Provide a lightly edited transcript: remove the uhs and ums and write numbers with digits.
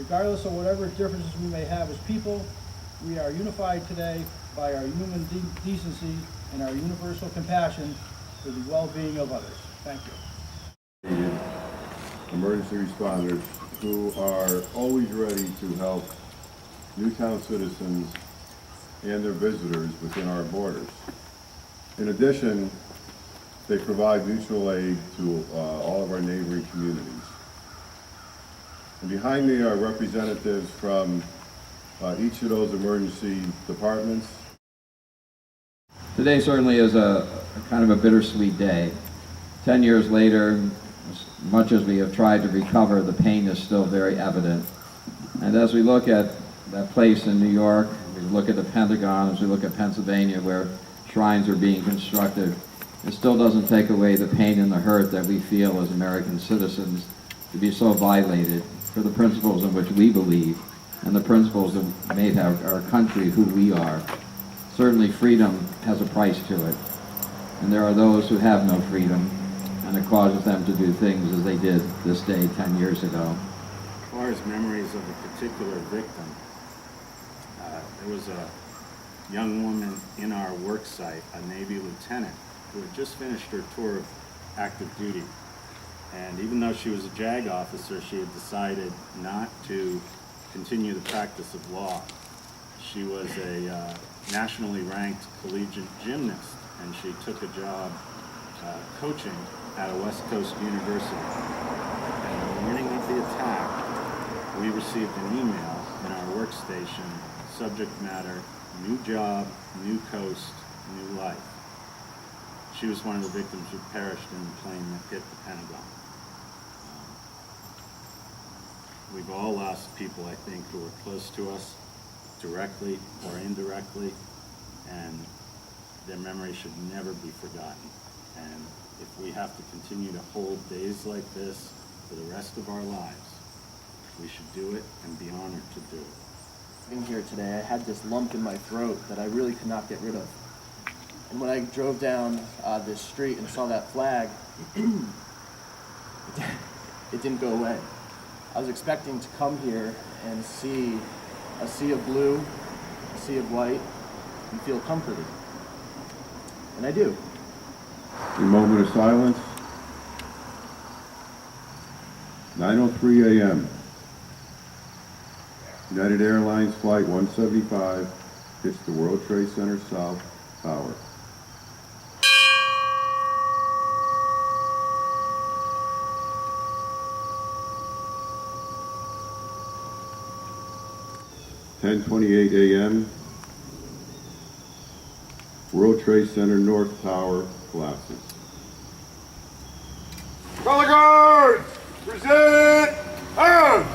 Regardless of whatever differences we may have as people, we are unified today by our human decency and our universal compassion for the well-being of others. Thank you. Emergency responders who are always ready to help Newtown citizens and their visitors within our borders. In addition, they provide mutual aid to all of our neighboring communities. And behind me are representatives from each of those emergency departments. Today certainly is a kind of a bittersweet day. 10 years later, as much as we have tried to recover, the pain is still very evident. And as we look at that place in New York, we look at the Pentagon, as we look at Pennsylvania where shrines are being constructed, it still doesn't take away the pain and the hurt that we feel as American citizens to be so violated for the principles in which we believe and the principles that made our country who we are. Certainly freedom has a price to it, and there are those who have no freedom, and it causes them to do things as they did this day 10 years ago. As far as memories of a particular victim, there was a young woman in our work site, a Navy lieutenant, who had just finished her tour of active duty. And even though she was a JAG officer, she had decided not to continue the practice of law. She was a nationally ranked collegiate gymnast, and she took a job coaching at a West Coast university. And the morning of the attack, we received an email in our workstation, subject matter, new job, new coast, new life. She was one of the victims who perished in the plane that hit the Pentagon. We've all lost people, I think, who were close to us, directly or indirectly, and their memory should never be forgotten. And if we have to continue to hold days like this for the rest of our lives, we should do it and be honored to do it. In here today, I had this lump in my throat that I really could not get rid of. And when I drove down this street and saw that flag, it didn't go away. I was expecting to come here and see a sea of blue, a sea of white, and feel comforted. And I do. A moment of silence. 9:03 a.m. United Airlines Flight 175 hits the World Trade Center South Tower. (10:28 a.m.) World Trade Center North Tower collapses. Color guards, present arms!